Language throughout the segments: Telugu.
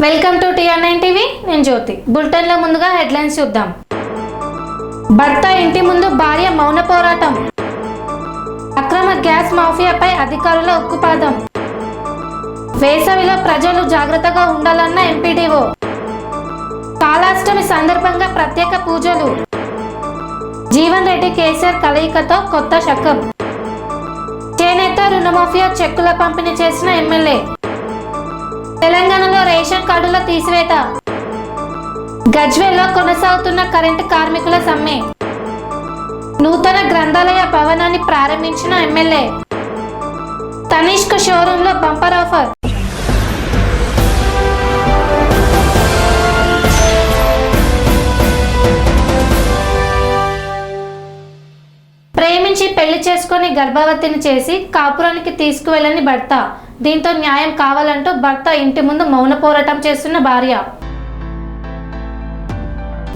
Welcome to TR9 TV. నేను జ్యోతి. బులెటిన్ లో ముందుగా హెడ్లైన్స్ చూద్దాం. భర్త ఇంటి ముందు భార్య మౌన పోరాటం. అక్రమ గ్యాస్ మాఫియాపై అధికారుల ఉక్కుపాదం. వేసవిలో ప్రజలు జాగ్రత్తగా ఉండాలన్న ఎంపీడీఓ. కాళాష్టమి సందర్భంగా ప్రత్యేక పూజలు. జీవన్ రెడ్డి కేసీఆర్ కలయికతో కొత్త శకం. చేనేత రుణమాఫియా చెక్కుల పంపిణీ చేసిన ఎమ్మెల్యే. తెలంగాణలో రేషన్ కార్డుల తీసివేత. గజ్వేల్లో కొనసాగుతున్న కరెంటు కార్మికుల సమ్మె. నూతన గ్రంథాలయ భవనాన్ని ప్రారంభించిన ఎమ్మెల్యే. తనిష్క్ షోరూంలో బంపర్ ఆఫర్. ప్రేమించి పెళ్లి చేసుకుని గర్భవతిని చేసి కాపురానికి తీసుకువెళ్ళని భర్త. దీంతో న్యాయం కావాలంటూ భర్త ఇంటి ముందు మౌన పోరాటం చేస్తున్న భార్య.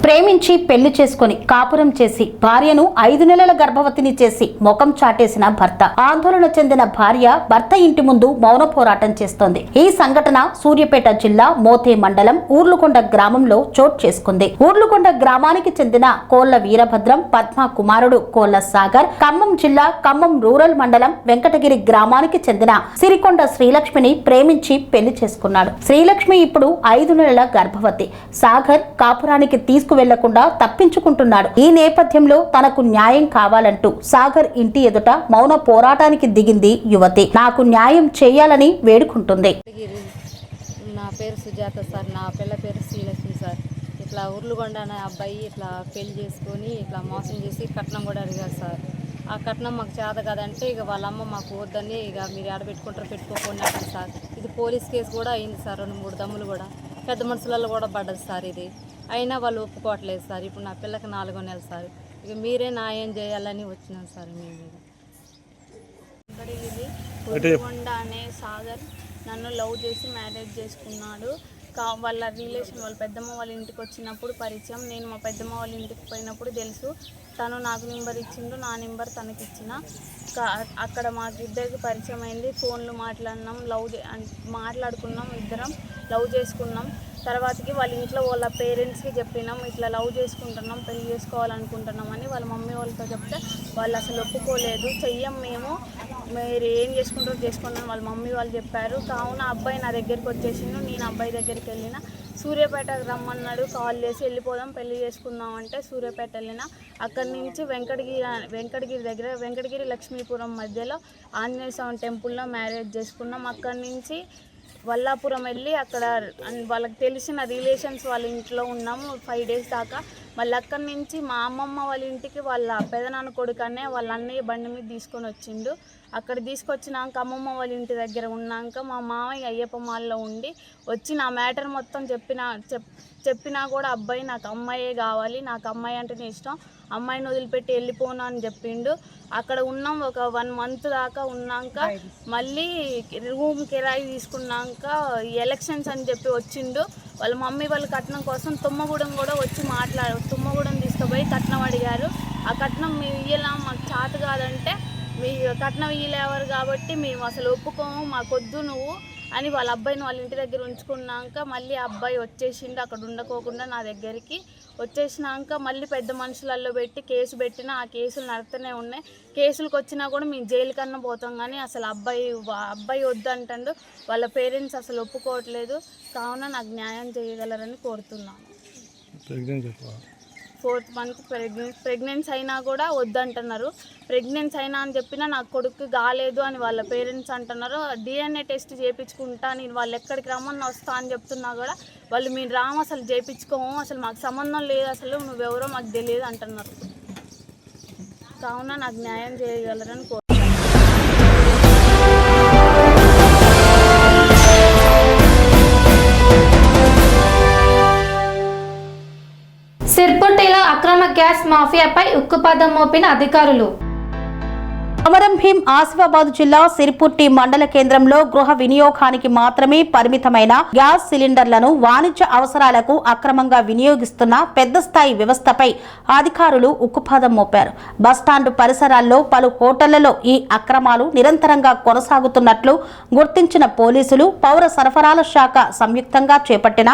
ప్రేమించి పెళ్లి చేసుకుని కాపురం చేసి భార్యను 5 నెలల గర్భవతిని చేసి ముఖం చాటేసిన భర్త. ఆందోళన చెందిన భార్య భర్త ఇంటి ముందు మౌన పోరాటం చేస్తోంది. ఈ సంఘటన సూర్యాపేట జిల్లా మోతే మండలం ఊర్లుకొండ గ్రామంలో చోటు చేసుకుంది. ఊర్లుకొండ గ్రామానికి చెందిన కోళ్ల వీరభద్రం పద్మ కుమారుడు కోళ్ల సాగర్ ఖమ్మం జిల్లా ఖమ్మం రూరల్ మండలం వెంకటగిరి గ్రామానికి చెందిన సిరికొండ శ్రీలక్ష్మిని ప్రేమించి పెళ్లి చేసుకున్నాడు. శ్రీలక్ష్మి ఇప్పుడు 5 నెలల గర్భవతి. సాగర్ కాపురానికి వెళ్లకుండా తప్పించుకుంటున్నాడు. ఈ నేపథ్యంలో తనకు న్యాయం కావాలంటూ సాగర్ ఇంటి ఎదుట మౌన పోరాటానికి దిగింది యువతి. నాకు న్యాయం చేయాలని వేడుకుంటుంది. నా పేరు సుజాత సార్, నా పిల్ల పేరు శ్రీలక్ష్మి సార్. ఇట్లా ఉర్లుగొండ అనే అబ్బాయి ఇట్లా పెళ్లి చేసుకొని ఇట్లా మోసం చేసి కట్నం కూడా అడిగారు సార్. ఆ కట్నం మాకు చేత కదంటే ఇక వాళ్ళమ్మ మాకు వద్దని ఇక మీరు ఆడబెట్టుకుంటారు పెట్టుకోకుండా సార్. ఇది పోలీస్ కేసు కూడా అయింది సార్. 2-3 దమ్ములు కూడా పెద్ద మనుషులలో కూడా పడ్డది సార్. ఇది అయినా వాళ్ళు ఒప్పుకోవట్లేదు సార్. ఇప్పుడు నా పిల్లకి 4వ నెల సార్. ఇక మీరే న్యాయం చేయాలని వచ్చినాం సార్. మీ మీద ఉర్లుగొండ అనే సాగర్ నన్ను లవ్ చేసి మ్యారేజ్ చేసుకున్నాడు. వాళ్ళ రిలేషన్ వాళ్ళ పెద్దమ్మ వాళ్ళ ఇంటికి వచ్చినప్పుడు పరిచయం. నేను మా పెద్దమ్మ వాళ్ళ ఇంటికి పోయినప్పుడు తెలుసు. తను నాకు నెంబర్ ఇచ్చిండు, నా నెంబర్ తనకి ఇచ్చిన. అక్కడ మాకు ఇద్దరికి పరిచయం అయింది. ఫోన్లు మాట్లాడినాం, మాట్లాడుకున్నాం, ఇద్దరం లవ్ చేసుకున్నాం. తర్వాతకి వాళ్ళ ఇంట్లో వాళ్ళ పేరెంట్స్కి చెప్పినాం, ఇట్లా లవ్ చేసుకుంటున్నాం, పెళ్లి చేసుకోవాలనుకుంటున్నాం అని. వాళ్ళ మమ్మీ వాళ్ళతో చెప్తే వాళ్ళు అసలు ఒప్పుకోలేదు. చెయ్యం మేము, మీరు ఏం చేసుకుంటారో చేసుకున్నాను వాళ్ళ మమ్మీ వాళ్ళు చెప్పారు. కావున అబ్బాయి నా దగ్గరికి వచ్చేసిండు. నేను అబ్బాయి దగ్గరికి వెళ్ళిన. సూర్యాపేటకు రమ్మన్నాడు, కాల్ చేసి వెళ్ళిపోదాం పెళ్లి చేసుకుందాం అంటే సూర్యాపేట వెళ్ళిన. అక్కడి నుంచి వెంకటగిరి దగ్గర వెంకటగిరి లక్ష్మీపురం మధ్యలో ఆంజనేయ స్వామి టెంపుల్లో మ్యారేజ్ చేసుకున్నాం. అక్కడి నుంచి వల్లాపురం వెళ్ళి అక్కడ వాళ్ళకి తెలిసిన రిలేషన్స్ వాళ్ళ ఇంట్లో ఉన్నాము 5 డేస్ దాకా. మళ్ళీ అక్కడి నుంచి మా అమ్మమ్మ వాళ్ళ ఇంటికి వాళ్ళ పెదనాన్న కొడుకనే వాళ్ళ అన్నయ్య బండి మీద తీసుకొని వచ్చిండు. అక్కడ తీసుకొచ్చినాక అమ్మమ్మ వాళ్ళ ఇంటి దగ్గర ఉన్నాక మా మామయ్య అయ్యప్ప మాల్లో ఉండి వచ్చి నా మ్యాటర్ మొత్తం చెప్పినా కూడా అబ్బాయి నాకు అమ్మాయే కావాలి, నాకు అమ్మాయి అంటేనే ఇష్టం, అమ్మాయిని వదిలిపెట్టి వెళ్ళిపోను అని చెప్పిండు. అక్కడ ఉన్నాం ఒక 1 మంత్ దాకా. ఉన్నాక మళ్ళీ రూమ్ కిరాయి తీసుకున్నాక ఎలక్షన్స్ అని చెప్పి వచ్చిండు. వాళ్ళ మమ్మీ వాళ్ళ కట్నం కోసం తుమ్మగూడెం కూడా వచ్చి తుమ్మగూడెం తీసుకుపోయి కట్నం అడిగారు. ఆ కట్నం మేము ఇయ్యలా, మాకు చేత కాదంటే మీ కట్నం ఇయ్యలేవారు కాబట్టి మేము అసలు ఒప్పుకోము, మాకొద్దు నువ్వు అని వాళ్ళ అబ్బాయిని వాళ్ళ ఇంటి దగ్గర ఉంచుకున్నాక మళ్ళీ అబ్బాయి వచ్చేసిండు. అక్కడ ఉండకోకుండా నా దగ్గరికి వచ్చేసినాక మళ్ళీ పెద్ద మనుషులలో పెట్టి కేసు పెట్టినా ఆ కేసులు నడుస్తూనే ఉన్నాయి. కేసులకు వచ్చినా కూడా మేము జైలు కన్నా పోతాం కానీ అసలు అబ్బాయి వద్దు అంటాడు. వాళ్ళ పేరెంట్స్ అసలు ఒప్పుకోవట్లేదు. కావున నాకు న్యాయం చేయగలరని కోరుతున్నాను. 4th మంత్ ప్రెగ్నెన్సీ అయినా కూడా వద్దంటున్నారు. ప్రెగ్నెన్సీ అయినా అని చెప్పినా నాకు కొడుకు కాలేదు అని వాళ్ళ పేరెంట్స్ అంటున్నారు. DNA టెస్ట్ చేయించుకుంటా, నేను వాళ్ళు ఎక్కడికి రమ్మని వస్తా అని చెప్తున్నా కూడా వాళ్ళు మీరు రాము, అసలు చేయించుకోము, అసలు మాకు సంబంధం లేదు, అసలు నువ్వెవరో మాకు తెలియదు అంటున్నారు. కావున నాకు న్యాయం చేయగలరని కోరుతున్నాను. సిర్పుట్టిలో అక్రమ గ్యాస్ మాఫియాపై ఉక్కుపాదం మోపిన అధికారులు. కొమరం భీం ఆసిఫాబాద్ జిల్లా సిరిపుట్టి మండల కేంద్రంలో గృహ వినియోగానికి మాత్రమే పరిమితమైన గ్యాస్ సిలిండర్లను వాణిజ్య అవసరాలకు అక్రమంగా వినియోగిస్తున్న పెద్ద స్థాయి వ్యవస్థపై అధికారులు ఉక్కుపాదం మోపారు. బస్టాండ్ పరిసరాల్లో పలు హోటళ్లలో ఈ అక్రమాలు నిరంతరంగా కొనసాగుతున్నట్లు గుర్తించిన పోలీసులు, పౌర సరఫరాల శాఖ సంయుక్తంగా చేపట్టిన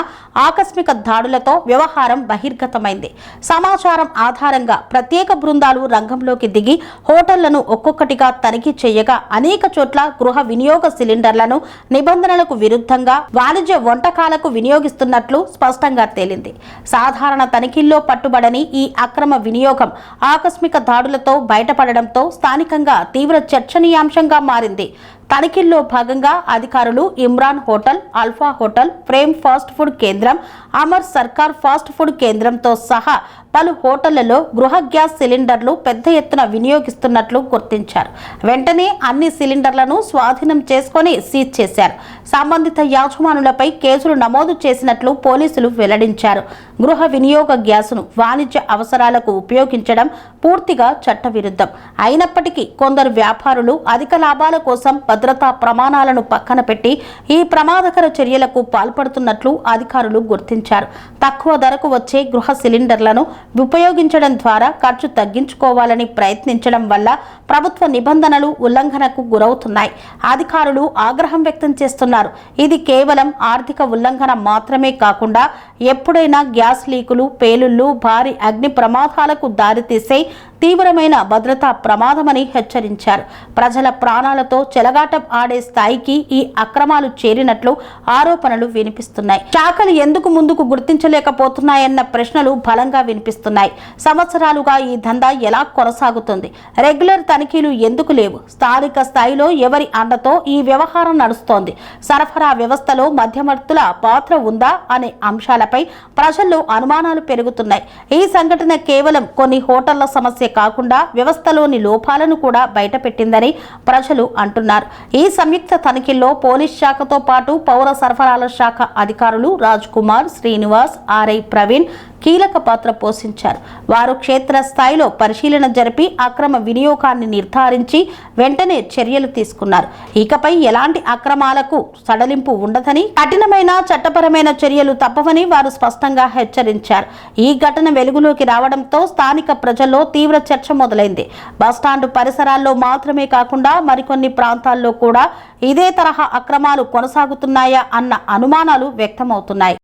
ఆకస్మిక దాడులతో వ్యవహారం బహిర్గతమైంది. సమాచారం ఆధారంగా ప్రత్యేక బృందాలు రంగంలోకి దిగి హోటళ్లను ఒక్కొక్కటిగా తనిఖీ చేయగా అనేక చోట్ల గృహ వినియోగ సిలిండర్లను నిబంధనలకు విరుద్ధంగా వాణిజ్య వంటకాలకు వినియోగిస్తున్నట్లు స్పష్టంగా తేలింది. సాధారణ తనిఖీల్లో పట్టుబడని ఈ అక్రమ వినియోగం ఆకస్మిక దాడులతో బయటపడడంతో స్థానికంగా తీవ్ర చర్చనీయాంశంగా మారింది. తనిఖీల్లో భాగంగా అధికారులు Imran hotel, alpha hotel, frame fast food కేంద్రం, అమర్ సర్కార్ ఫాస్ట్ ఫుడ్ కేంద్రంతో సహా పలు హోటళ్లలో గృహ గ్యాస్ సిలిండర్లు పెద్ద ఎత్తున వినియోగిస్తున్నట్లు గుర్తించారు. వెంటనే అన్ని సిలిండర్లను స్వాధీనం చేసుకుని సీజ్ చేశారు. సంబంధిత యాజమానులపై కేసులు నమోదు చేసినట్లు పోలీసులు వెల్లడించారు. గృహ వినియోగ గ్యాసును వాణిజ్య అవసరాలకు ఉపయోగించడం పూర్తిగా చట్టవిరుద్ధం. అయినప్పటికీ కొందరు వ్యాపారులు అధిక లాభాల కోసం భద్రతా ప్రమాణాలను పక్కన పెట్టి ఈ ప్రమాదకర చర్యలకు పాల్పడుతున్నట్లు అధికారులు గుర్తించారు. తక్కువ ధరకు వచ్చే గృహ సిలిండర్లను ఉపయోగించడం ద్వారా ఖర్చు తగ్గించుకోవాలని ప్రయత్నించడం వల్ల ప్రభుత్వ నిబంధనలు ఉల్లంఘనకు గురవుతున్నాయి. అధికారులు ఆగ్రహం వ్యక్తం చేస్తున్నారు. ఇది కేవలం ఆర్థిక ఉల్లంఘన మాత్రమే కాకుండా ఎప్పుడైనా గ్యాస్ లీకులు, పేలుళ్లు, భారీ అగ్ని ప్రమాదాలకు దారితీసే తీవ్రమైన భద్రతా ప్రమాదమని హెచ్చరించారు. ప్రజల ప్రాణాలతో చెలగాటం ఆడే స్థాయికి ఈ అక్రమాలు చేరినట్లు ఆరోపణలు వినిపిస్తున్నాయి. శాఖలు ఎందుకు ముందుకు గుర్తించలేకపోతున్నాయన్న ప్రశ్నలు బలంగా వినిపిస్తున్నాయి. సంవత్సరాలుగా ఈ దందా ఎలా కొనసాగుతుంది? రెగ్యులర్ తనిఖీలు ఎందుకు లేవు? స్థానిక స్థాయిలో ఎవరి అండతో ఈ వ్యవహారం నడుస్తోంది? సరఫరా వ్యవస్థలో మధ్యవర్తుల పాత్ర ఉందా అనే అంశాలపై ప్రజల్లో అనుమానాలు పెరుగుతున్నాయి. ఈ సంఘటన కేవలం కొన్ని హోటళ్ల సమస్య కాకుండా వ్యవస్థలోని లోపాలను కూడా బయటపెట్టిందని ప్రజలు అంటున్నారు. ఈ సంయుక్త తనిఖీల్లో పోలీస్ శాఖతో పాటు పౌర సరఫరాల శాఖ అధికారులు రాజ్ కుమార్, శ్రీనివాస్, ఆర్ఐ ప్రవీణ్ కీలక పాత్ర పోషించారు. వారు క్షేత్రస్థాయిలో పరిశీలన జరిపి అక్రమ వినియోగాన్ని నిర్ధారించి వెంటనే చర్యలు తీసుకున్నారు. ఇకపై ఎలాంటి అక్రమాలకు సడలింపు ఉండదని, కఠినమైన చట్టపరమైన చర్యలు తప్పవని వారు స్పష్టంగా హెచ్చరించారు. ఈ ఘటన వెలుగులోకి రావడంతో స్థానిక ప్రజల్లో తీవ్ర చర్చ మొదలైంది. బస్టాండ్ పరిసరాల్లో మాత్రమే కాకుండా మరికొన్ని ప్రాంతాల్లో కూడా ఇదే తరహా అక్రమాలు కొనసాగుతున్నాయా అన్న అనుమానాలు వ్యక్తమవుతున్నాయి.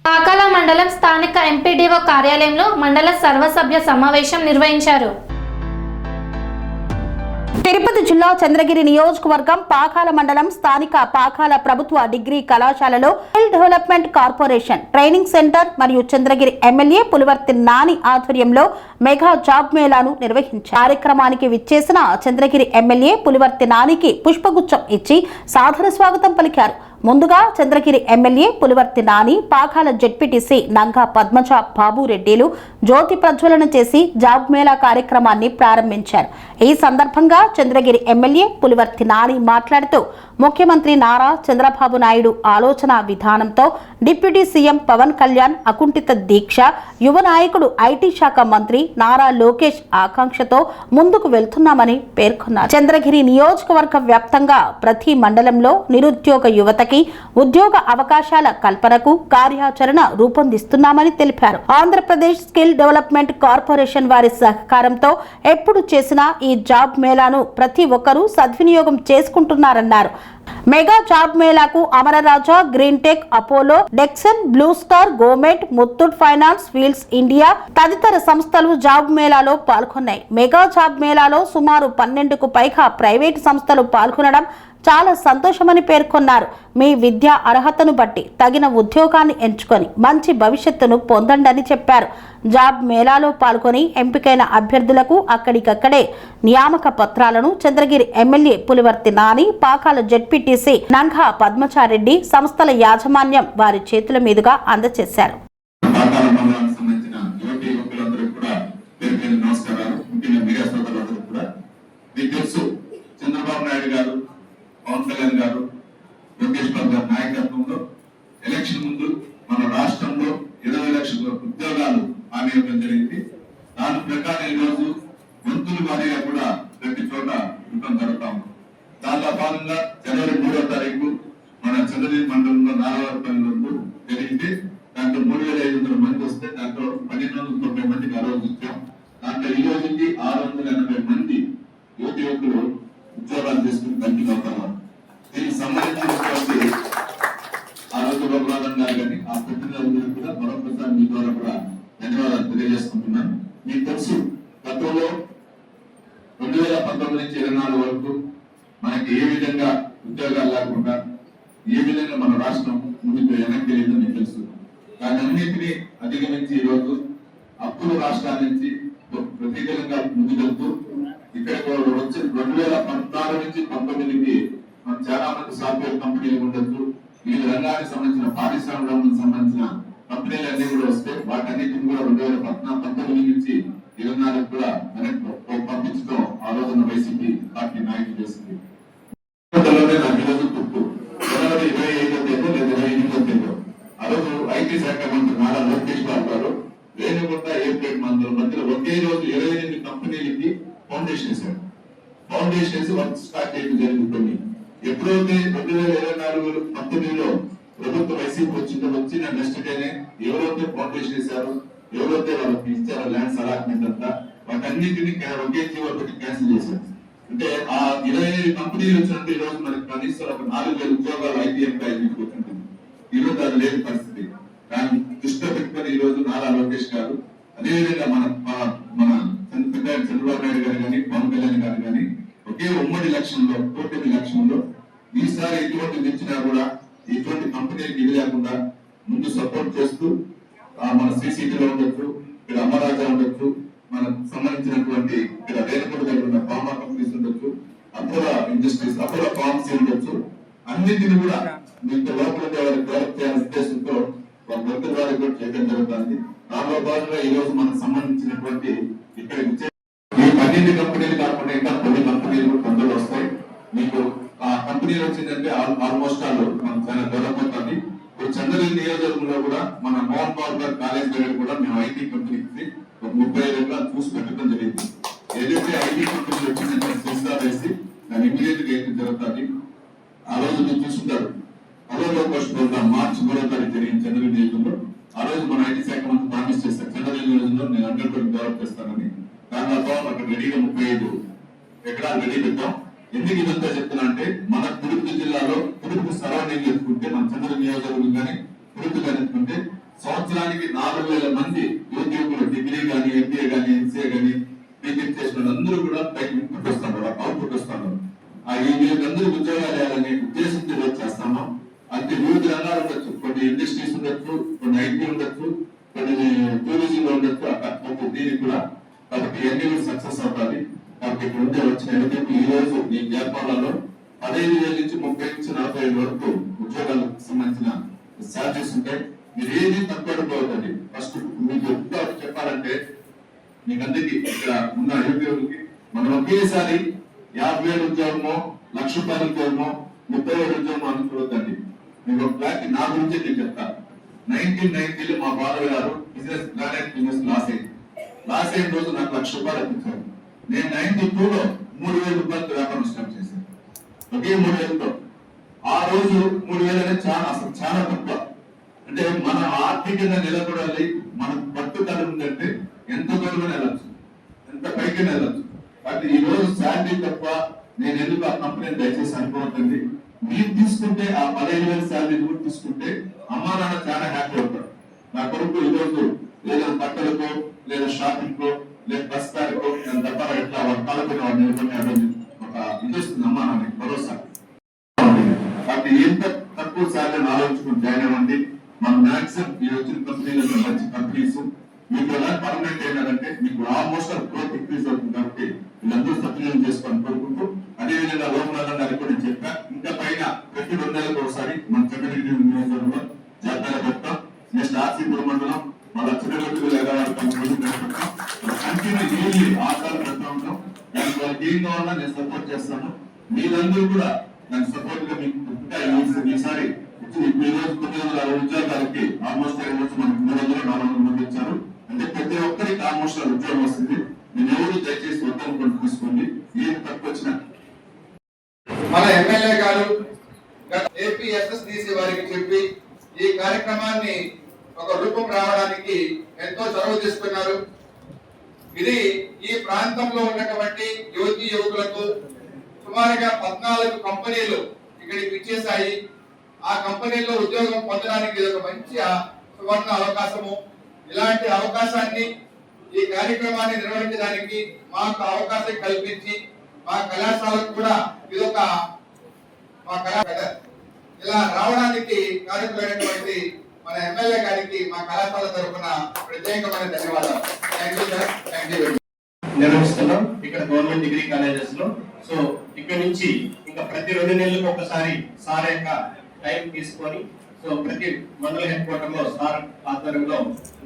పాకాల మండలం స్థానిక ఎంపీడీఓ కార్యాలయంలో మండల సర్వసభ్య సమావేశం నిర్వహించారు. తిరుపతి జిల్లా చంద్రగిరి నియోజకవర్గం పాకాల మండలం స్థానిక పాకాల ప్రభుత్వ డిగ్రీ కళాశాలలో skill development corporation training centre మరియు చంద్రగిరి ఎమ్మెల్యే పులివర్తి నాని ఆధ్వర్యంలో మెగా జాబ్ మేళాను నిర్వహించారు. కార్యక్రమానికి విచ్చేసిన చంద్రగిరి ఎమ్మెల్యే పులివర్తి నానికి పుష్పగుచ్చం ఇచ్చి సాదర స్వాగతం పలికారు. ముందుగా చంద్రగిరి ఎమ్మెల్యే పులివర్తి నాని, పాకాల జెడ్పీటీసీ నంగా పద్మజ బాబురెడ్డిలు జ్యోతి ప్రజ్వలన చేసి జాబ్ మేళా కార్యక్రమాన్ని ప్రారంభించారు. ఈ సందర్భంగా చంద్రగిరి ఎమ్మెల్యే పులివర్తి నాని మాట్లాడుతూ ముఖ్యమంత్రి నారా చంద్రబాబు నాయుడు ఆలోచన విధానంతో డిప్యూటీ సీఎం పవన్ కళ్యాణ్ అకుంఠిత దీక్ష, యువ నాయకుడు ఐటీ శాఖ మంత్రి నారా లోకేష్ ఆకాంక్షతో ముందుకు వెళ్తున్నామని పేర్కొన్నారు. చంద్రగిరి నియోజకవర్గ వ్యాప్తంగా ప్రతి మండలంలో నిరుద్యోగ యువతకి ఉద్యోగ అవకాశాల కల్పనకు కార్యాచరణ రూపొందిస్తున్నామని తెలిపారు. ఆంధ్రప్రదేశ్ స్కిల్ డెవలప్మెంట్ కార్పొరేషన్ వారి సహకారంతో ఎప్పుడు చేసినా ఈ జాబ్ మేళాను ప్రతి ఒక్కరూ సద్వినియోగం చేసుకుంటున్నారన్నారు. మెగా జాబ్ మేళాకు Amararaja, green tech, Apollo, Dixon, blue star, గోమెట్, ముత్తూట్ ఫైనాన్స్, వీల్స్ ఇండియా తదితర సంస్థలు జాబ్ మేళాలో పాల్గొన్నాయి. మెగా జాబ్ మేళాలో సుమారు 12కు పైగా ప్రైవేటు సంస్థలు పాల్గొనడం చాలా సంతోషమని పేర్కొన్నారు. మీ విద్యా అర్హతను బట్టి తగిన ఉద్యోగాన్ని ఎంచుకొని మంచి భవిష్యత్తును పొందండని చెప్పారు. జాబ్ మేళాలో పాల్గొని ఎంపికైన అభ్యర్థులకు అక్కడికక్కడే నియామక పత్రాలను చంద్రగిరి ఎమ్మెల్యే పులివర్తి నాని, పాకాల జెడ్పీటీసీ నంగా పద్మచారెడ్డి సంస్థల యాజమాన్యం వారి చేతుల మీదుగా అందజేశారు. చంద్రబాబు నాయుడు గారు, పవన్ కళ్యాణ్ గారు, లోకేష్ బాబు గారి నాయకత్వంలో జరగాలి ఈ రోజు వంతుల వారీగా కూడా ప్రతి చోట ఉండడం జరుగుతాం. దానిలో భాగంగా జనవరి 3వ తారీఖు మన చంద్రగిరి మండలంలో నారాయణపల్లి జరిగింది. దాంట్లో 3,500 మంది వస్తే దాంట్లో 1,290 మందికి ఆ రోజు ఇచ్చాం. దాంట్లో ఈ రోజుకి 680 మంది యువకులు ఉద్యోగాలు చేసుకుని కంటిన్యూ అవుతున్నారు. దీనికి సంబంధించినటువంటి ఆ రోజు రఘునాథన్ గారు కానీ ఆ ప్రతినిధులందరూ కూడా మరొకసారి మీ ద్వారా కూడా ధన్యవాదాలు తెలియజేసుకుంటున్నాను. మీకు తెలుసు గతంలో 2019 నుంచి 24 వరకు మనకి ఏ విధంగా ఉద్యోగాలు లేకుండా ఏ విధంగా మన రాష్ట్రం ముందుకు వెనక్కి వెళ్ళిందో మీకు తెలుసు. దాని అన్నింటినీ అధిగమించి ఈ రోజు అప్పుల రాష్ట్రాల నుంచి ప్రతీకరంగా ముందుకెళ్తూ ఇక్కడ వచ్చి 2014 నుంచి 19కి మనం చాలా మంది సాఫ్ట్వేర్ కంపెనీలు ఉండొచ్చు, వివిధ రంగానికి సంబంధించిన పారిశ్రామిక రంగానికి సంబంధించిన కంపెనీలు అన్ని కూడా వస్తే వాటన్నిటిని కూడా 2019 నుంచి 24 కూడా పంపించడం ఆ రోజున వైసీపీ పార్టీ నాయకులు చేసింది. నాకు ఈరోజు గుర్తు జనవరి 25వ తేదీ లేదా 28వ తేదీ ఆ రోజు ఐటీ శాఖ మంత్రి నారా లోకేష్ బాబు గారు రేణుగుంట ఎయిర్పోర్ట్ మధ్యలో ఒకే రోజు 28 కంపెనీలకి ఫౌండేషన్ వేశారు. ఫౌండేషన్ వేసి వర్క్ స్టార్ట్ చేయడం జరుగుతుంది. ఎప్పుడైతే 2024-19లో ప్రభుత్వం వైసీపీ వచ్చిన నెక్స్ట్ డేనే ఎవరైతే ఫౌండేషన్ వేశారో ఎవరైతే వాళ్ళకి ఇచ్చారో ల్యాండ్స్ అలాట్మెంట్ అంతా వాటన్నిటిని ఒకే జీవో పెట్టి క్యాన్సిల్ చేశారు. అంటే ఆ 25 కంపెనీలు వచ్చినట్టు ఈ రోజు మనకి కనీసం ఒక 4,000 ఉద్యోగాలు ఐటీఎం ఉంటుంది. ఈ రోజు అది లేని పరిస్థితి. దాన్ని దృష్టిలో పెట్టుకొని ఈ రోజు నారా లోకేష్ గారు అదేవిధంగా మన చంద్రబాబు నాయుడు గారు కానీ పవన్ కళ్యాణ్ గారు కానీ ఒకే ఉమ్మడి లక్ష్యంలో కూటమి లక్ష్యంలో ఈసారి ఎటువంటి తెచ్చినా కూడా ఎటువంటి కంపెనీలకు ఇది లేకుండా ముందు సపోర్ట్ చేస్తూ మన శ్రీసీటీలో ఉండొచ్చు, ఇక్కడ అమరాజా ఉండొచ్చు, మనకు సంబంధించినటువంటి ఇక్కడ రేణుగుంట దగ్గర ఉన్న ఫార్మా కంపెనీస్ ఉండొచ్చు, అపోలో ఇండస్ట్రీస్, అపోలో ఫార్మసీ ఉండొచ్చు, అన్నింటినీ కూడా మీకు లోపల డెవలప్ చేయాలనే ఉద్దేశంతో ఒక వర్గ ద్వారా కూడా చేయడం జరుగుతుంది. దానిలో భాగంగా ఈ రోజు మనకు సంబంధించినటువంటి ఇక్కడ ఈ 12 కంపెనీలు కాకుండా ఇంకా కొన్ని కంపెనీలు కూడా తొందరలో వస్తాయి. మీకు ఆ కంపెనీలు వచ్చిందంటే ఆల్మోస్ట్ ఆల్ మనం చాలా డెవలప్ అవుతుంది. ఇప్పుడు చంద్రగిరి నియోజకవర్గంలో కూడా మన మోహన్ బాబు గారు కాలేజ్ దగ్గర కూడా మేము ఐటీ కంపెనీకి ఒక 35 ఎకరాలు చూసి పెట్టడం జరిగింది. ఏదైతే ఐటీ కంపెనీలు వచ్చిందంటే సిస్టా వేసి దాన్ని ఇమీడియట్ గా అయితే జరుగుతుంది. ఆ రోజు మీరు చూస్తుంటారు అదోలో ఫస్ట్ ప్రోగ్రామ్ మార్చి 3వ తారీఖు జరిగింది చంద్రగిరి నియోజకవర్గంలో. ఆ రోజు మన ఐటీ శాఖ మంత్రి ప్రామిస్ చేస్తారు చంద్రగిరి నియోజకవర్గంలో నేను 100% డెవలప్ చేస్తానని. దాని తర్వాత అక్కడ రెడీగా 35 ఎకరాలు రెడీ పెట్టాం. ఎందుకు ఇదంతా చెప్తున్నా అంటే మన తిరుపతి జిల్లాలో తిరుపతి సరౌండింగ్ ఎత్తుకుంటే మన చంద్రగిరి నియోజకవర్గం కానీ తిరుపతి కానీ ఎత్తుకుంటే సంవత్సరానికి 4,000 మంది యువకులు డిగ్రీ కానీ ఎంబీఏ కానీ ఎంసీఏ కానీ పీహెచ్ చేసిన అందరూ కూడా పైకి ఇన్పుట్ వస్తున్నారు, అవుట్పుట్ వస్తున్నారు. ఆ వీళ్ళందరూ ఉద్యోగాలు వేయాలనే ఉద్దేశంతో ఈరోజు చేస్తాము. అంటే వివిధ రంగాలు ఉండొచ్చు, కొన్ని ఇండస్ట్రీస్ ఉండొచ్చు, కొన్ని ఐటీ ఉండొచ్చు, కొన్ని టూరిజం ఉండొచ్చు, అక్కడ దీనికి కూడా కాబట్టి ఇవన్నీ కూడా సక్సెస్ అవుతాయి. కాబట్టి ఇక్కడ ఉండే వచ్చిన ఎన్నికలు ఈ రోజు ఈ వ్యాపారాల్లో 15,000 నుంచి 30 నుంచి 45 వరకు ఉద్యోగాలకు సంబంధించిన ఛార్జెస్ ఉంటాయి. మీరు ఏది తక్కువడుకోవద్దండి. ఫస్ట్ మీకు ఎంత చెప్పాలంటే మీకందరికి ఇక్కడ ఉన్న యువకులకి మనం ఒకేసారి 50,000 ఉద్యోగమో, ₹1,00,000 ఉద్యోగమో, 30,000 ఉద్యోగమో అనుకోవద్దండి. మీకు ఒక ఫ్లాట్ నా గురించే నేను చెప్తాను. 1990లో మా బాబాయ్ గారు బిజినెస్ లాస్ అయిన రోజు నాకు ₹1,00,000 ఇప్పించారు. నేను 92లో ₹3,000 వ్యాపారం స్టార్ట్ చేశాను. ఒకే 3,000తో. ఆ రోజు 3,000 అనేది చాలా తక్కువ. అంటే మనం ఆర్థికంగా నిలబడాలి, మన పట్టుదల ఉందంటే ఎంత దూరం వెళ్ళచ్చు, ఎంత పైకి వెళ్ళచ్చు. కాబట్టి ఈ రోజు శాలరీ తప్ప నేను ఎందుకు ఆ కంపెనీని దయచేసి అనుకోవద్దండి. మీరు తీసుకుంటే ఆ 15,000 శాలరీ కూడా తీసుకుంటే అమ్మా నాన్న చాలా హ్యాపీ అవుతారు. నా కొడుకు ఈ రోజు లేదా బట్టలకో లేదా షాపింగ్ కో లేదా ప్రస్తుతానికో నేను తప్ప ఎట్లా వర్గాలపైన వాడు నిలబడి ఒక ఇది వస్తుంది అమ్మా నాన్న భరోసా. కాబట్టి ఎంత తక్కువ శాలరీ ఆలోచించుకుని జాయిన్ అవ్వండి. మన మ్యాక్సిమం ఈ వచ్చిన కంపెనీలు మంచి కంపెనీస్ మీకు ఎలా పర్మనెంట్ అయినారంటే మీకు ఆల్మోస్ట్ గ్రోత్ ఇంక్రీజ్ అవుతుంది. కాబట్టి వీళ్ళందరూ సద్వినియోగం చేసుకోవాలని కోరుకుంటూ అదేవిధంగా లోపల గారికి కూడా నేను చెప్పా ఇంకా పైన ప్రతి 2 నెలలకు ఒకసారి మన చంద్రగిరి నియోజకవర్గంలో జాతర పెడతాం. నెక్స్ట్ ఆర్సీపూర్ మండలం మన చిన్నగొట్టుకు కంటిన్యూ ఆధారాలు పెడతా ఉంటాం. దానికి వాళ్ళకి ఏం కావాలన్నా నేను సపోర్ట్ చేస్తాను. మీరందరూ కూడా నాకు సపోర్ట్ గా మీకు ఈసారి ఇప్పుడు ఈ రోజు 960 ఉద్యోగాలకి ఆల్మోస్ట్ ఈ రోజు మనకు 300-400 మంది ఇచ్చారు. అంటే ప్రతి ఒక్కరికి ఆల్మోస్ట్ ఉద్యోగం వస్తుంది. మీరు ఎవరు దయచేసి వద్దనుకోండి, తీసుకోండి. ఏం తక్కువ వచ్చినా మన ఎమ్మెల్యే గారు ఏపీఎస్ఎస్డిసి వారికి చెప్పి ఈ కార్యక్రమాన్ని ఒక రూపం రావడానికి ఎంతో చొరవ తీసుకున్నారు. ఇది ఈ ప్రాంతంలో ఉన్నటువంటి యువతీ యువకులకు సుమారుగా 14 కంపెనీలు ఇక్కడికి విచ్చేశాయి. ఆ కంపెనీల్లో ఉద్యోగం పొందడానికి ఇది ఒక మంచి సువర్ణ అవకాశము. ఇలాంటి అవకాశాన్ని, ఈ కార్యక్రమాన్ని నిర్వహించడానికి మాకు అవకాశం కల్పించి మా కళాశాలకు కూడా ఇదొక మా కళాశాల ఇలా రావడానికి కారకులైనటువంటి మన ఎమ్మెల్యే గారికి మా కళాశాల తరఫున ప్రత్యేకమైన ధన్యవాదాలు. నిర్వహిస్తున్నాం ఇక్కడ గవర్నమెంట్ డిగ్రీ కాలేజెస్ లో. సో ఇక్కడ నుంచి ఇంకా ప్రతి 2 నెలలకు ఒకసారి సార్ యొక్క టైం తీసుకొని సో ప్రతి మండల హెడ్ క్వార్టర్ లో సార్ ఆధ్వర్యంలో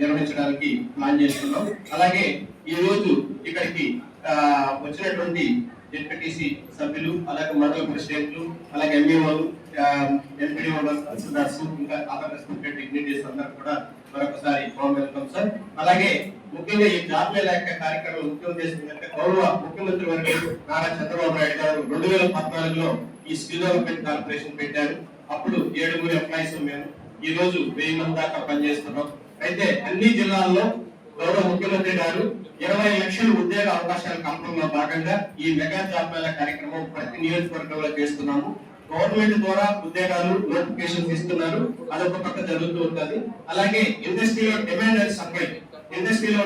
నిర్వహించడానికి ప్లాన్ చేస్తున్నాం. అలాగే ఈ రోజు ఇక్కడికి వచ్చినటువంటి జెడ్పీటీసీ సభ్యులు, అలాగే మండల ప్రెసిడెంట్లు, అలాగే ఎంఈఓలు, ఎంపీడీఓ తహసీల్దార్స్, ఇంకా అదర్ డిగ్నిటీస్ అందరూ కూడా మరొకసారి వెల్కమ్ సార్. అలాగే ముఖ్యంగా ఈ జాబ్ మేళా కార్యక్రమం ముఖ్య ఉద్దేశం ఏంటంటే గౌరవ ముఖ్యమంత్రి వర్యులు నారా చంద్రబాబు నాయుడు గారు 2014లో ఈ స్కిల్ డెవలప్మెంట్ కార్పొరేషన్ పెట్టారు. అప్పుడు 7 ఎంప్లాయీస్ మేము ఈ రోజు 1000 మంది దాకా పనిచేస్తున్నాం. అయితే అన్ని జిల్లాల్లో గౌరవ ముఖ్యమంత్రి గారు 20 లక్షల ఉద్యోగ అవకాశాల కల్పనలో భాగంగా ఈ మెగా జాబ్ మేళా కార్యక్రమం ప్రతి నియోజకవర్గంలో చేస్తున్నాము. గవర్నమెంట్ ద్వారా ఉద్యోగాలు నోటిఫికేషన్ ఇస్తున్నారు, అదొక పక్క జరుగుతూ ఉంటుంది. అలాగే ఇండస్ట్రీలో డిమాండ్ అండ్ సప్లై, ఇండస్ట్రీలో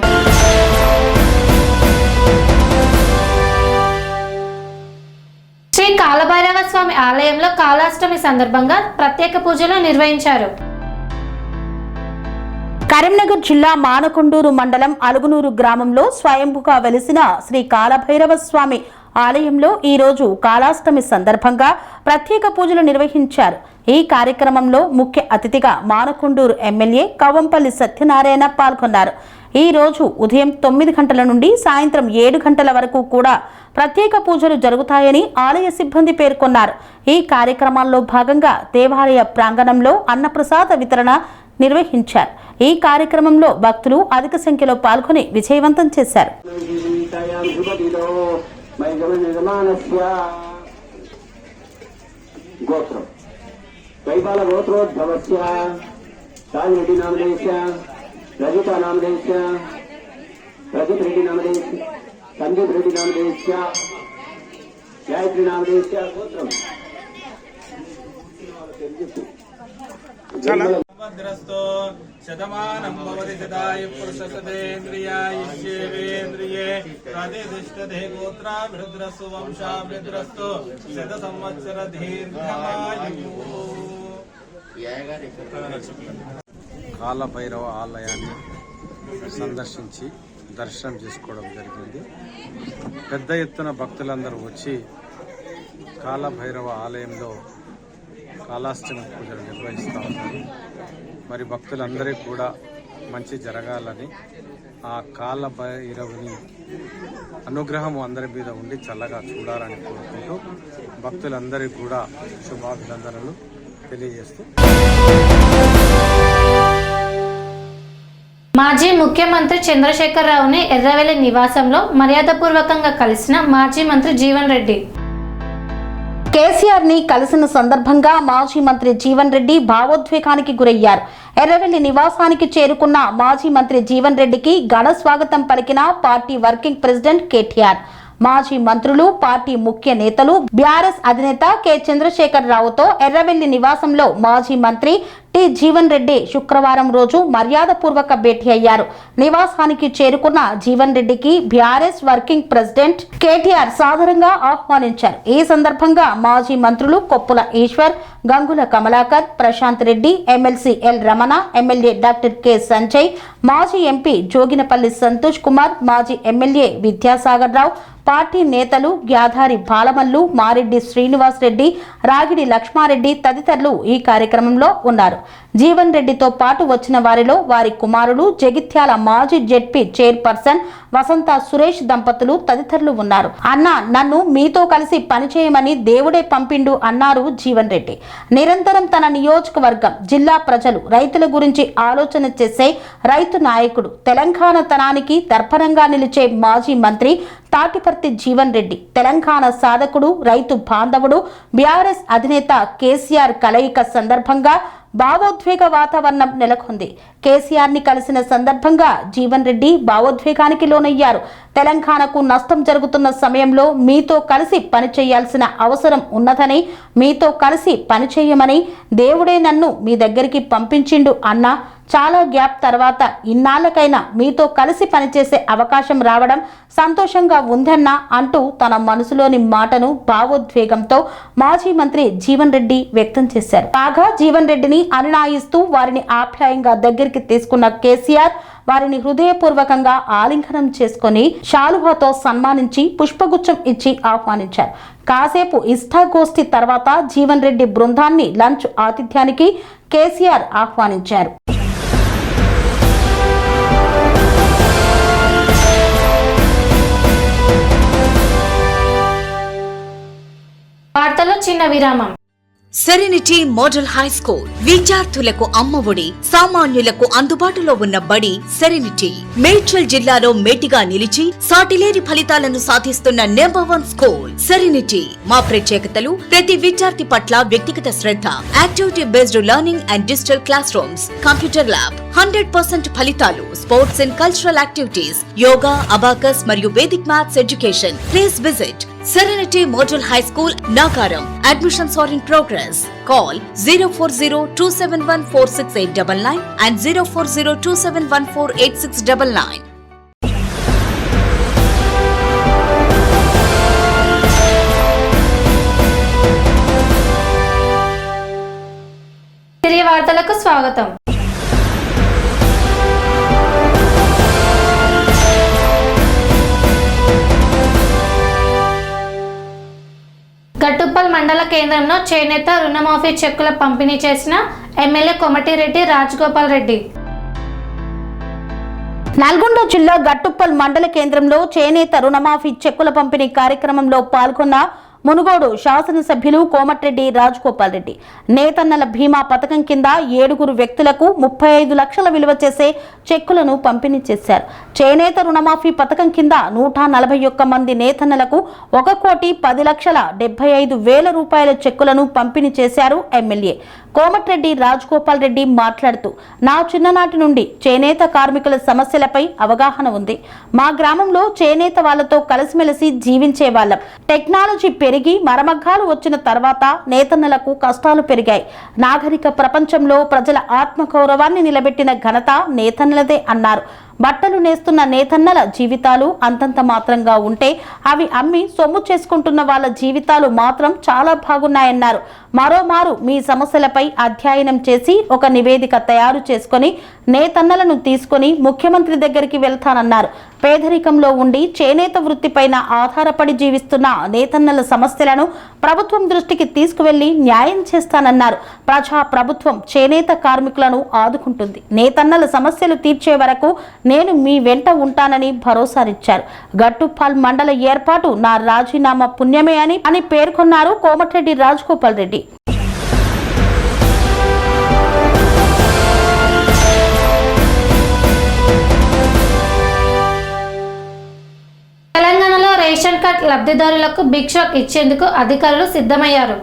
శ్రీ కాలభైరవ స్వామి ఆలయంలో కాళాష్టమి సందర్భంగా ప్రత్యేక పూజలు నిర్వహించారు. కరీంనగర్ జిల్లా మానకొండూరు మండలం అలుగునూరు గ్రామంలో స్వయంభుగా వెలిసిన శ్రీ కాలభైరవ స్వామి ఆలయంలో ఈరోజు కాళాష్టమి సందర్భంగా ప్రత్యేక పూజలు నిర్వహించారు. ఈ కార్యక్రమంలో ముఖ్య అతిథిగా మానకొండూరు ఎమ్మెల్యే కవ్వంపల్లి సత్యనారాయణ పాల్గొన్నారు. ఈ రోజు ఉదయం 9 గంటల నుండి సాయంత్రం 7 గంటల వరకు కూడా ప్రత్యేక పూజలు జరుగుతాయని ఆలయ సిబ్బంది పేర్కొన్నారు. ఈ కార్యక్రమాల్లో భాగంగా దేవాలయ ప్రాంగణంలో అన్నప్రసాద వితరణ నిర్వహించారు. ఈ కార్యక్రమంలో భక్తులు అధిక సంఖ్యలో పాల్గొని విజయవంతం చేశారు. గోత్రం కైపాల గోత్రోద్భవస్య రాజిరెడ్డి నామదేశ్య రజిత నామదేశ్య రజిత్ రెడ్డి నామదేశ్య సందీప్ రెడ్డి నామదేశ్య గాయత్రి నామదేశ్య గోత్రం శతమానం భవతి శతాయు పురుషసదేంద్రియాయుష్యేంద్రియే ప్రతిష్ఠతే గోత్రాభివృద్రస్సు వంశాభివృద్రస్సు శత సంవత్సర దీర్ఘమాయు. కాలభైరవ ఆలయాన్ని సందర్శించి దర్శనం చేసుకోవడం జరిగింది. పెద్ద ఎత్తున భక్తులందరూ వచ్చి కాలభైరవ ఆలయంలో కాళాష్టమి పూజలు నిర్వహిస్తూ ఉన్నారు. మరి భక్తులందరికీ కూడా మంచి జరగాలని, ఆ కాలభైరవుని అనుగ్రహం అందరి మీద ఉండి చల్లగా చూడాలని కోరుకుంటూ భక్తులందరికీ కూడా శుభాభినందనలు తెలియజేస్తూ మాజీ ముఖ్యమంత్రి చంద్రశేఖరరావుని ఎర్రవెల్లి నివాసంలో మర్యాదపూర్వకంగా కలిసిన మాజీ మంత్రి జీవన్ రెడ్డి. కేసీఆర్ ని కలిసిన సందర్భంగా మాజీ మంత్రి జీవన్ రెడ్డి భావోద్వేగానికి గురయ్యారు. ఎర్రవెల్లి నివాసానికి చేరుకున్న మాజీ మంత్రి జీవన్ రెడ్డికి ఘన స్వాగతం పలికిన పార్టీ వర్కింగ్ ప్రెసిడెంట్ కేటీఆర్. మాజీ మంత్రులు, పార్టీ ముఖ్య నేతలు, బీఆర్ఎస్ అధినేత కె చంద్రశేఖర్ రావుతో ఎర్రవెల్లి నివాసంలో మాజీ మంత్రి టి జీవన్ రెడ్డి శుక్రవారం రోజు మర్యాదపూర్వక భేటీ అయ్యారు. నివాసానికి చేరుకున్న జీవన్ రెడ్డికి బీఆర్ఎస్ వర్కింగ్ ప్రెసిడెంట్ కేటీఆర్ సాదరంగా ఆహ్వానించారు. ఈ సందర్భంగా మాజీ మంత్రులు Koppula Eshwar, Gangula Kamalakar, Prashanth Reddy, MLC L Ramana, MLA doctor K Sanjay, మాజీ ఎంపీ జోగినపల్లి సంతోష్ కుమార్, మాజీ ఎమ్మెల్యే విద్యాసాగర్ రావు, పార్టీ నేతలు గ్యాధారి బాలమల్లు, మారెడ్డి శ్రీనివాస్ రెడ్డి, రాగిడి లక్ష్మారెడ్డి తదితరులు ఈ కార్యక్రమంలో ఉన్నారు. జీవన్ రెడ్డితో పాటు వచ్చిన వారిలో వారి కుమారుడు జగిత్యాల మాజీ జెడ్పీ చైర్పర్సన్ వసంత సురేష్ దంపతులు తదితరులు ఉన్నారు. అన్న, నన్ను మీతో కలిసి పనిచేయమని దేవుడే పంపిండు అన్నారు జీవన్ రెడ్డి. నిరంతరం తన నియోజకవర్గం, జిల్లా ప్రజలు, రైతుల గురించి ఆలోచన చేసే రైతు నాయకుడు, తెలంగాణ తనానికి దర్పణంగా నిలిచే మాజీ మంత్రి తాటిపర్తి జీవన్ రెడ్డి, తెలంగాణ సాధకుడు, రైతు బాంధవుడు, బీఆర్ఎస్ అధినేత కేసీఆర్ కలయిక సందర్భంగా భావోద్వేగ వాతావరణం నెలకొంది. కేసీఆర్ ని కలిసిన సందర్భంగా జీవన్ రెడ్డి భావోద్వేగానికి లోనయ్యారు. తెలంగాణకు నష్టం జరుగుతున్న సమయంలో మీతో కలిసి పనిచేయాల్సిన అవసరం ఉన్నదని, మీతో కలిసి పనిచేయమని దేవుడే నన్ను మీ దగ్గరికి పంపించిండు అన్న. చాలా గ్యాప్ తర్వాత ఇన్నాళ్ళకైనా మీతో కలిసి పనిచేసే అవకాశం రావడం సంతోషంగా ఉందన్నా అంటూ తన మనసులోని మాటను భావోద్వేగంతో మాజీ మంత్రి జీవన్ రెడ్డి వ్యక్తం చేశారు. కాగా జీవన్ రెడ్డిని అనునాయిస్తూ వారిని ఆప్యాయంగా దగ్గరికి తీసుకున్న కేసీఆర్ వారిని హృదయపూర్వకంగా ఆలింగనం చేసుకుని శాలువాతో సన్మానించి పుష్పగుచ్చం ఇచ్చి ఆహ్వానించారు. కాసేపు ఇష్టాగోష్ఠి తర్వాత జీవన్ రెడ్డి బృందాన్ని లంచ్ ఆతిథ్యానికి కేసీఆర్ ఆహ్వానించారు. వార్తలో చిన్న విరామం. సెరెనిటీ మోడల్ హై స్కూల్ విద్యార్థులకు అమ్మఒడి, సామాన్యులకు అందుబాటులో ఉన్న బడి సెరెనిటీ. మేడ్చల్ జిల్లాలో మేటిగా నిలిచి సాటిలేని ఫలితాలను సాధిస్తున్న నంబర్ 1 స్కూల్ సెరెనిటీ. మా ప్రత్యేకతలు: ప్రతి విద్యార్థి పట్ల వ్యక్తిగత శ్రద్ధ, activity based learning and digital classrooms, computer lab, 100% ఫలితాలు, sports and cultural activities, yoga, abacus మరియు vedic maths education. Please visit Serenity Model High School, Nagaram. Admissions are in progress. Call 04027146899 and 04027148699. తిరిగి వార్తలకు స్వాగతం. గట్టుప్పల్ మండల కేంద్రంలో చేనేత రుణమాఫీ చెక్కుల పంపిణీ చేసిన ఎమ్మెల్యే కోమటిరెడ్డి రాజగోపాల్ రెడ్డి. నల్గొండ జిల్లా గట్టుప్పల్ మండల కేంద్రంలో చేనేత రుణమాఫీ చెక్కుల పంపిణీ కార్యక్రమంలో పాల్గొన్న మునుగోడు శాసనసభ్యులు కోమటిరెడ్డి రాజగోపాల్ రెడ్డి నేతన్నల బీమా పథకం కింద 7 వ్యక్తులకు 35 లక్షల విలువ చేసే చెక్కులను పంపిణీ చేశారు. చేనేత రుణమాఫీ పథకం కింద 141 మంది నేతన్నలకు 1,10,75,000 రూపాయల చెక్కులను పంపిణీ చేశారు ఎమ్మెల్యే కోమటిరెడ్డి రాజగోపాల్ రెడ్డి. మాట్లాడుతూ, నా చిన్ననాటి నుండి చేనేత కార్మికుల సమస్యలపై అవగాహన ఉంది. మా గ్రామంలో చేనేత వాళ్లతో కలిసిమెలిసి జీవించే వాళ్ళం. టెక్నాలజీ పెరిగి మరమగ్గాలు వచ్చిన తర్వాత నేతన్నలకు కష్టాలు పెరిగాయి. నాగరిక ప్రపంచంలో ప్రజల ఆత్మగౌరవాన్ని నిలబెట్టిన ఘనత నేతన్నలదే అన్నారు. బట్టలు నేస్తున్న నేతన్నల జీవితాలు అంతంత మాత్రంగా ఉంటే అవి అమ్మి సొమ్ము చేసుకుంటున్న వాళ్ళ జీవితాలు మాత్రం చాలా బాగున్నాయన్నారు. మరోమారు మీ సమస్యలపై అధ్యయనం చేసి ఒక నివేదిక తయారు చేసుకొని నేతన్నలను తీసుకొని ముఖ్యమంత్రి దగ్గరికి వెళ్తానన్నారు. పేదరికంలో ఉండి చేనేత వృత్తిపైన ఆధారపడి జీవిస్తున్న నేతన్నల సమస్యలను ప్రభుత్వం దృష్టికి తీసుకువెళ్లి న్యాయం చేస్తానన్నారు. ప్రజా ప్రభుత్వం చేనేత కార్మికులను ఆదుకుంటుంది. నేతన్నల సమస్యలు తీర్చే వరకు నేను మీ వెంట ఉంటానని భరోసానిచ్చారు. గట్టుప్పల్ మండల ఏర్పాటు నా రాజీనామా పుణ్యమే అని పేర్కొన్నారు కోమటిరెడ్డి రాజగోపాల్ రెడ్డి. తెలంగాణలో రేషన్ కార్డ్ లబ్ధిదారులకు బిగ్ షాక్ ఇచ్చేందుకు అధికారులు సిద్ధమయ్యారు.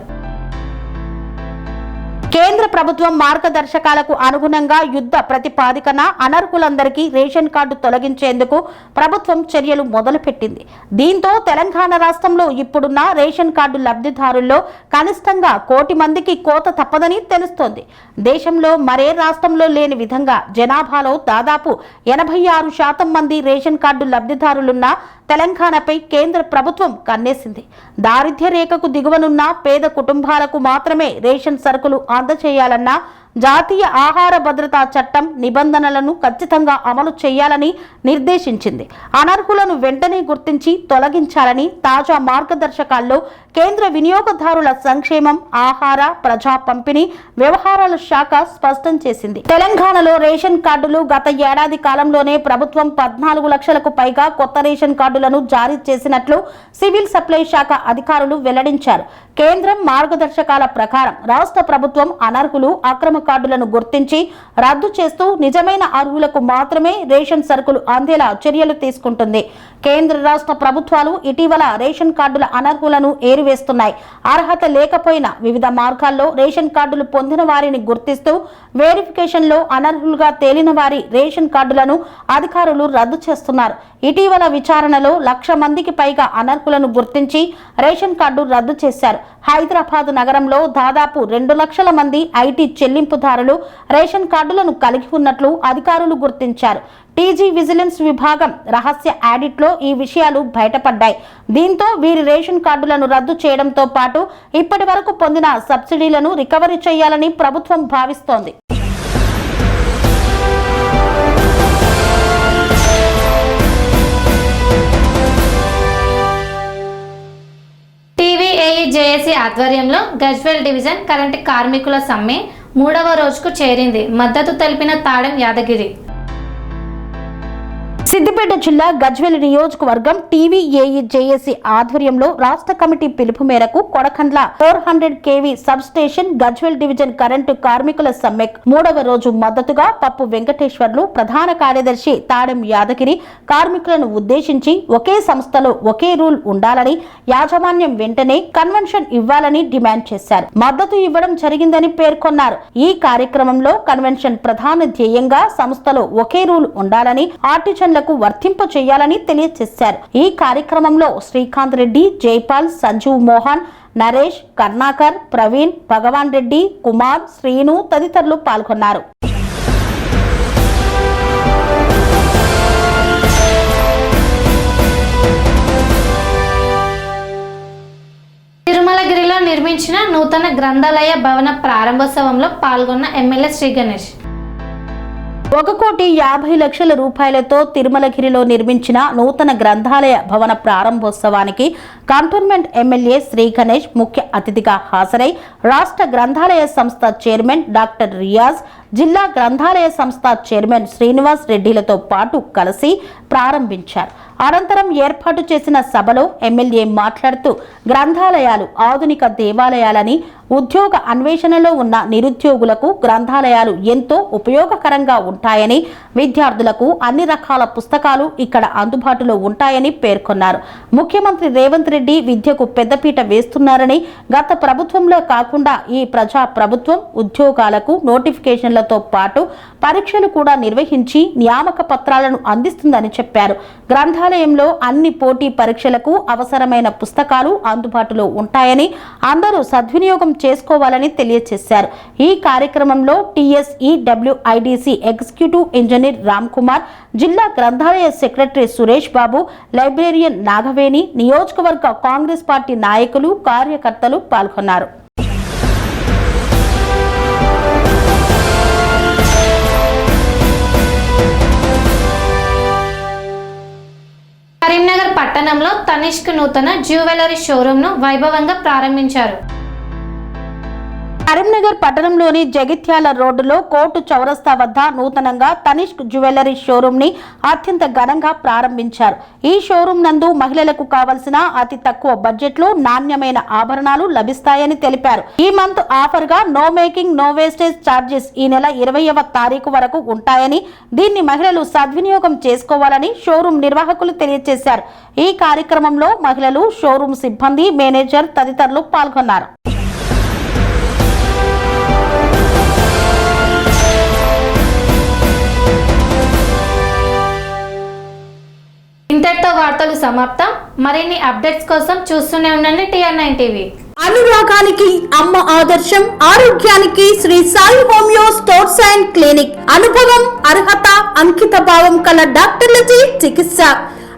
కేంద్ర ప్రభుత్వం మార్గదర్శకాలకు అనుగుణంగా యుద్ధ ప్రతిపాదికన అనర్హులందరికీ రేషన్ కార్డు తొలగించేందుకు ప్రభుత్వం చర్యలు మొదలుపెట్టింది. దీంతో తెలంగాణ రాష్ట్రంలో ఇప్పుడున్న రేషన్ కార్డు లబ్ధిదారుల్లో కనిష్టంగా 1 కోటి మందికి కోత తప్పదని తెలుస్తోంది. దేశంలో మరే రాష్ట్రంలో లేని విధంగా జనాభాలో దాదాపు 86% మంది రేషన్ కార్డు లబ్ధిదారులున్న తెలంగాణపై కేంద్ర ప్రభుత్వం కన్నేసింది. దారిద్ర్య రేఖకు దిగువనున్న పేద కుటుంబాలకు మాత్రమే రేషన్ సరుకులు అందజేయాలన్న జాతీయ ఆహార భద్రతా చట్టం నిబంధనలను ఖచ్చితంగా అమలు చేయాలని నిర్దేశించింది. అనర్హులను వెంటనే గుర్తించి తొలగించాలని తాజా మార్గదర్శకాల్లో కేంద్ర వినియోగదారుల సంక్షేమం, ఆహార, ప్రజా పంపిణీ వ్యవహారాల శాఖ స్పష్టం చేసింది. తెలంగాణలో రేషన్ కార్డులు గత ఏడాది కాలంలోనే ప్రభుత్వం 14 లక్షలకు పైగా కొత్త రేషన్ కార్డులను జారీ చేసినట్లు సివిల్ సప్లై శాఖ అధికారులు వెల్లడించారు. కేంద్రం మార్గదర్శకాల ప్రకారం రాష్ట్ర ప్రభుత్వం అనర్హులు, అక్రమ కార్డులను గుర్తించి రద్దు చేస్తూ నిజమైన అర్హులకు మాత్రమే రేషన్ సరుకులు అందేలా చర్యలు తీసుకుంటుంది. కేంద్ర రాష్ట్ర ప్రభుత్వాలు ఇటీవల రేషన్ కార్డుల అనర్హులను ఏరివేస్తున్నాయి. అర్హత లేకపోయినా వివిధ మార్గాల్లో రేషన్ కార్డులు పొందిన వారిని గుర్తిస్తూ వెరిఫికేషన్లో అనర్హులుగా తేలిన వారి రేషన్ కార్డులను అధికారులు రద్దు చేస్తున్నారు. ఇటీవల విచారణలో 1,00,000 మందికి పైగా అనర్హులను గుర్తించి రేషన్ కార్డు రద్దు చేశారు. హైదరాబాద్ నగరంలో దాదాపు 2 లక్షల మంది ఐటీ చెల్లింపుదారులు రేషన్ కార్డులను కలిగి ఉన్నట్లు అధికారులు గుర్తించారు. టీజీ విజిలెన్స్ విభాగం రహస్య ఆడిట్లో ఈ విషయాలు బయటపడ్డాయి. దీంతో వీరి రేషన్ కార్డులను రద్దు చేయడంతో పాటు ఇప్పటి వరకు పొందిన సబ్సిడీలను రికవరీ చేయాలని ప్రభుత్వం భావిస్తోంది. జేఏసీ ఆధ్వర్యంలో గజ్వేల్ డివిజన్ కరెంటు కార్మికుల సమ్మె 3వ రోజుకు చేరింది. మద్దతు తెలిపిన తాడెం యాదగిరి. సిద్దిపేట జిల్లా గజ్వేల్ నియోజకవర్గం టీవీఏఈ జేఏసీ ఆధ్వర్యంలో రాష్ట్ర కమిటీ పిలుపు మేరకు Kodakandla 400 kV sub station Gajwel division current కార్మికుల సమ్మె 3వ రోజు మద్దతుగా పప్పు వెంకటేశ్వర్లు, ప్రధాన కార్యదర్శి తాడెం యాదగిరి కార్మికులను ఉద్దేశించి ఒకే సంస్థలో ఒకే రూల్ ఉండాలని, యాజమాన్యం వెంటనే కన్వెన్షన్ ఇవ్వాలని డిమాండ్ చేశారు. మద్దతు ఇవ్వడం జరిగిందని పేర్కొన్నారు. ఈ కార్యక్రమంలో కన్వెన్షన్ ప్రధాన ధ్యేయంగా సంస్థలో ఒకే రూల్ ఉండాలని, ఆర్టిజన్లకు వర్తింప చేయాలని తెలియజేశారు. ఈ కార్యక్రమంలో శ్రీకాంత్ రెడ్డి, జైపాల్, సంజీవ్ మోహన్, నరేష్, కర్ణాకర్, ప్రవీణ్, భగవాన్ రెడ్డి, కుమార్, శ్రీను తదితరులు పాల్గొన్నారు. తిరుమలగిరిలో నిర్మించిన నూతన గ్రంథాలయ భవన ప్రారంభోత్సవంలో పాల్గొన్న ఎమ్మెల్యే శ్రీ గణేష్. 1,50,00,000 రూపాయలతో తిరుమలగిరిలో నిర్మించిన నూతన గ్రంథాలయ భవన ప్రారంభోత్సవానికి కంటోన్మెంట్ ఎమ్మెల్యే శ్రీ గణేష్ ముఖ్య అతిథిగా హాజరై రాష్ట్ర గ్రంథాలయ సంస్థ చైర్మన్ డాక్టర్ రియాజ్, జిల్లా గ్రంథాలయ సంస్థ చైర్మన్ శ్రీనివాస్ రెడ్డిలతో పాటు కలిసి ప్రారంభించారు. అనంతరం ఏర్పాటు చేసిన సభలో ఎమ్మెల్యే మాట్లాడుతూ గ్రంథాలయాలు ఆధునిక దేవాలయాలని, ఉద్యోగ అన్వేషణలో ఉన్న నిరుద్యోగులకు గ్రంథాలయాలు ఎంతో ఉపయోగకరంగా ఉంటాయని, విద్యార్థులకు అన్ని రకాల పుస్తకాలు ఇక్కడ అందుబాటులో ఉంటాయని పేర్కొన్నారు. ముఖ్యమంత్రి రేవంత్ రెడ్డి విద్యకు పెద్దపీట వేస్తున్నారని, గత ప్రభుత్వంలో కాకుండా ఈ ప్రజా ప్రభుత్వం ఉద్యోగాలకు నోటిఫికేషన్లతో పాటు పరీక్షలు కూడా నిర్వహించి నియామక పత్రాలను అందిస్తుందని చెప్పారు. గ్రంథాలయంలో అన్ని పోటీ పరీక్షలకు అవసరమైన పుస్తకాలు అందుబాటులో ఉంటాయని, అందరూ సద్వినియోగం చేసుకోవాలని తెలియజేశారు. ఈ కార్యక్రమంలో TSEWIDC executive engineer Ram Kumar, జిల్లా గ్రంథాలయ సెక్రటరీ సురేష్ బాబు, లైబ్రేరియన్ నాగవేణి, నియోజకవర్గ కాంగ్రెస్ పార్టీ నాయకులు, కార్యకర్తలు పాల్గొన్నారు. కరీంనగర్ పట్టణంలో తనిష్క్ నూతన జ్యువెలరీ షోరూంను వైభవంగా ప్రారంభించారు. కరీంనగర్ పట్టణంలోని జగిత్యాల రోడ్డులో కోర్టు చౌరస్తా వద్ద నూతనంగా తనిష్క్ జ్యువెలరీ షోరూమ్ ని అత్యంత ఘనంగా ప్రారంభించారు. ఈ షోరూమ్ నందు మహిళలకు కావలసిన అతి తక్కువ బడ్జెట్ లో నాణ్యమైన ఆభరణాలు లభిస్తాయని తెలిపారు. ఈ మంత్ ఆఫర్ గా no making no wastage charges ఈ నెల 20వ తారీఖు వరకు ఉంటాయని, దీన్ని మహిళలు సద్వినియోగం చేసుకోవాలని షోరూమ్ నిర్వాహకులు తెలియజేశారు. ఈ కార్యక్రమంలో మహిళలు, షోరూమ్ సిబ్బంది, మేనేజర్ తదితరులు పాల్గొన్నారు. ఇంతటితో వార్తలు సమాప్తం. మరిన్ని అప్డేట్స్ కోసం చూస్తూనే ఉండండి TR9 టీవీ. అనురాగానికి అమ్మ ఆదర్శం, ఆరోగ్యానికి Sri Sai homeo stores and clinic. అనుభవం, అర్హత, అంకిత భావం కల డాక్టర్లచే చికిత్స.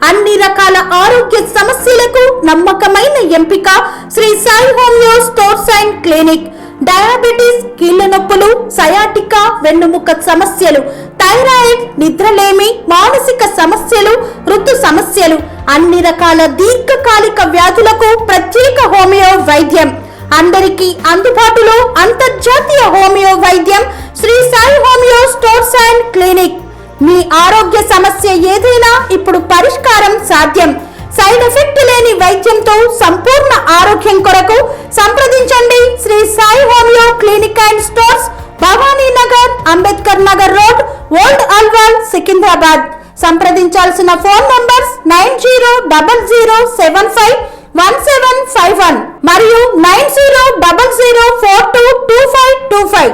అన్ని రకాల ఆరోగ్య సమస్యలకు నమ్మకమైన ఎంపిక Sri Sai homeo stores and clinic. Diabetes, కీళ్ల నొప్పులు, సయాటికా, వెన్నుముక్క సమస్యలు, థైరాయిడ్, నిద్రలేమి, మానసిక సమస్యలు, ఋతు సమస్యలు, అన్ని రకాల దీర్ఘకాలిక వ్యాధులకు ప్రత్యేక హోమియో వైద్యం. అందరికీ అందుబాటులో అంతర్జాతీయ హోమియో వైద్యం Shri Sai homeo stores and clinic. మీ ఆరోగ్య సమస్య ఏదైనా ఇప్పుడు పరిష్కారం సాధ్యం. సైడ్ ఎఫెక్ట్ లేని వైద్యంతో సంపూర్ణ ఆరోగ్యం కొరకు సంప్రదించండి Shri Sai homeo clinic and stores, Bhavani Nagar, Ambedkar Nagar road, old Alwal, Secunderabad. సంప్రదించాల్సిన ఫోన్ నంబర్స్ 9000751751 మరియు 9000422525.